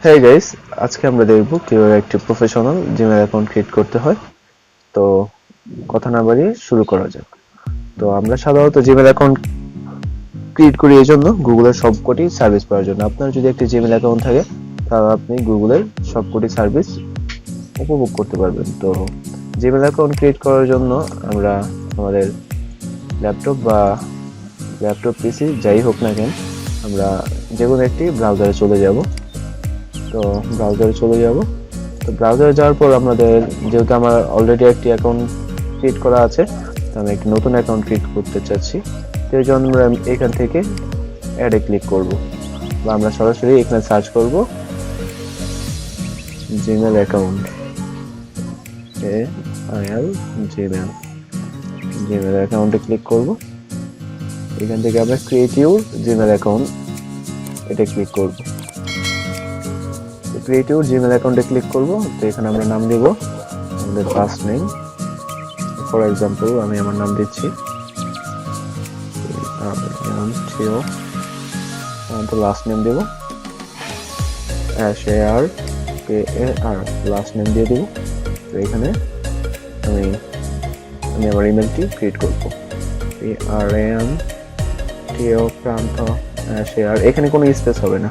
হ্যাঁ গাইস, আজকে আমরা দেখব কিভাবে একটি প্রফেশনাল জিমেল অ্যাকাউন্ট ক্রিয়েট করতে হয়। তো কথা না বাড়িয়ে শুরু করা যাক। তো আমরা সাধারণত জিমেল অ্যাকাউন্ট ক্রিয়েট করি এই জন্য গুগলের সবকটি সার্ভিস পাওয়ার জন্য। আপনার যদি একটি জিমেল অ্যাকাউন্ট থাকে তাহলে আপনি গুগলের সবকটি সার্ভিস উপভোগ করতে পারবেন। তো জিমেল অ্যাকাউন্ট ক্রিয়েট করার জন্য আমরা আমাদের ল্যাপটপ পিসি যাই হোক না কেন, আমরা যে কোনো একটি ব্রাউজারে চলে যাব। তো ব্রাউজারে যাওয়ার পর আমাদের, যেহেতু আমার অলরেডি একটি অ্যাকাউন্ট ক্রিয়েট করা আছে, তো আমি একটি নতুন অ্যাকাউন্ট ক্রিয়েট করতে চাচ্ছি। তো এই জন্য আমরা এখান থেকে অ্যাডে ক্লিক করব, বা আমরা সরাসরি এখানে সার্চ করব জিমেল অ্যাকাউন্ট, জিমেল জিমেল অ্যাকাউন্টে ক্লিক করব। এখান থেকে আমরা ক্রিয়েট ইউর জিমেল অ্যাকাউন্ট এটা ক্লিক করব। ক্রিয়েট ইউর জিমেল অ্যাকাউন্টে ক্লিক করব। তো এখানে আমরা নাম দেব আমাদের ফার্স্ট নেম। ফর এক্সাম্পল আমি আমার নাম দিচ্ছি তো লাস্ট নেম দেব SAR লাস্ট নেম দিয়ে দেব। তো এখানে আমি আমার ইমেলটি ক্রিয়েট করব। প্রান্ত SAR, এখানে কোনো স্পেস হবে না,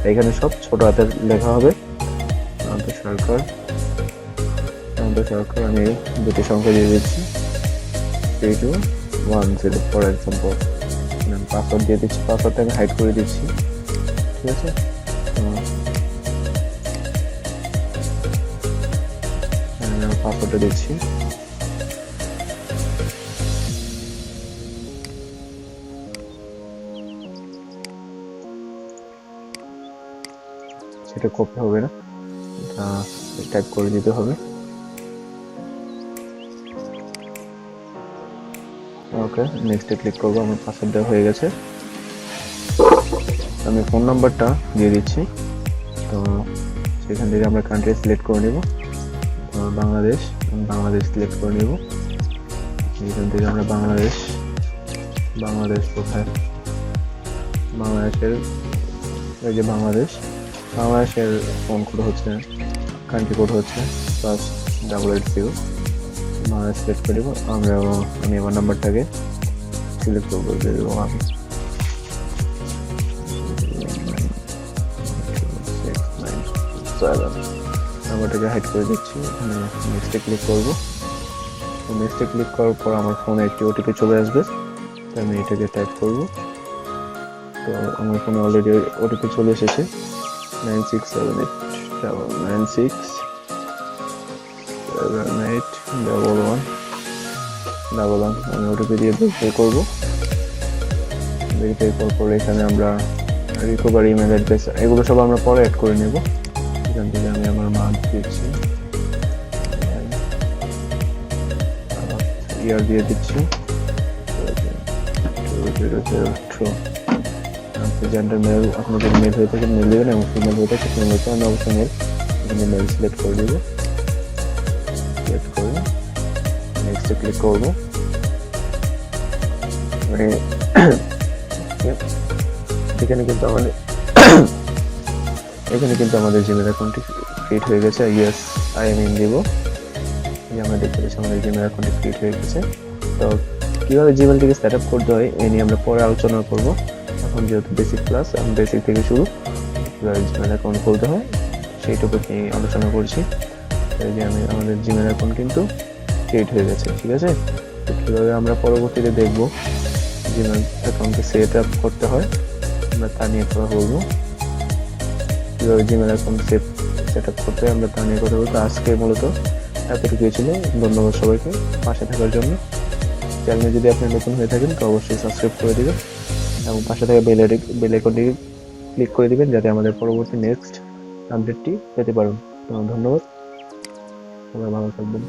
এখানে সব ছোট হাতের লেখা হবে। সরকার আমি দুটি সংখ্যা দিয়ে দিচ্ছি 3210 ফর এক্সাম্পল। আমি পাসওয়ার্ড দিয়ে দিচ্ছি, পাসওয়ার্ডটা আমি হাইড করে দিচ্ছি, ঠিক আছে। পাসওয়ার্ডটা দিচ্ছি। সেটা কপি হবে না, এটা টাইপ করে দিতে হবে। ওকে, নেক্সটে ক্লিক করবো। আমার পাসওয়ার্ড দেওয়া হয়ে গেছে। আমি ফোন নাম্বারটা দিয়ে দিচ্ছি। তো সেখান থেকে আমরা কান্ট্রি সিলেক্ট করে নেব, বাংলাদেশ সিলেক্ট করে নেব। এখান থেকে আমরা বাংলাদেশ কোথায়, বাংলাদেশের এই যে বাংলাদেশের ফোন কোড হচ্ছে, কান্ট্রি কোড হচ্ছে +880। বাংলাদেশ সিলেক্ট করে দেবো। আমি আমার নাম্বারটাকে সিলেক্ট করবো, দেবো আমি নাম্বারটাকে হাইড করে দিচ্ছি। নেক্সটে ক্লিক করবো। নেক্সটে ক্লিক করার পর আমার ফোনে একটি ওটিপি চলে আসবে, তো আমি এটাকে টাইপ করব। তো আমার ফোনে অলরেডি ওটিপি চলে এসেছে 96781111। আমি ওটিপি দিয়ে ভেরিফাই করবো। ভেরিফাই করার পর এখানে আমরা রিকভারি ইমেল অ্যাড্রেস, এগুলো সব আমরা পরে অ্যাড করে নেব। এখান থেকে আমি আমার মান্থ দিচ্ছি, ইয়ার দিয়ে দিচ্ছি 2002। জেন্ডার মেল, আপনি যদি মেল হয়ে থাকে মেল দেবেন, এবং ফিমেল হয়ে থাকে ফিমেল দেবেন। আমি অবশ্যই মেল, এখানে মেল সিলেক্ট করে দেবো। সিলেক্ট করে নেক্সটে ক্লিক করবো। এখানে কিন্তু আমাদের জিমেল অ্যাকাউন্টটি ক্রিয়েট হয়ে গেছে। ইয়েস আই এম ইন দিব। আমরা দেখতে পাচ্ছি আমাদের জিমেল অ্যাকাউন্টটি ক্রিয়েট হয়ে গেছে। তো কীভাবে জিমেলটিকে সেট আপ করতে হয় এ নিয়ে আমরা পরে আলোচনা করব। এখন যেহেতু বেসিক ক্লাস, আমি বেসিক থেকে শুরু, কীভাবে জিমেল অ্যাকাউন্ট খুলতে হয় সেই টপিক নিয়ে আলোচনা করছি। যে আমাদের জিমেল অ্যাকাউন্ট কিন্তু ক্রিয়েট হয়ে গেছে, ঠিক আছে। তো কীভাবে আমরা পরবর্তীতে দেখব জিমেল অ্যাকাউন্টকে সেট আপ করতে হয়, আমরা তা নিয়ে কথা বলবো। কীভাবে জিমেল অ্যাকাউন্ট সেট আপ করতে হয় আমরা তা নিয়ে কথা বলবো। আজকে মূলত এতটুকুই ছিল। ধন্যবাদ সবাইকে পাশে থাকার জন্য। চ্যানেলে যদি আপনি নতুন হয়ে থাকেন তো অবশ্যই সাবস্ক্রাইব করে দিবেন, এবং পাশে থাকা বেল আইকনটি ক্লিক করে দিবেন, যাতে আমাদের পরবর্তী নেক্সট আপডেটটি পেতে পারেন। ধন্যবাদ, সবাই ভালো থাকবেন।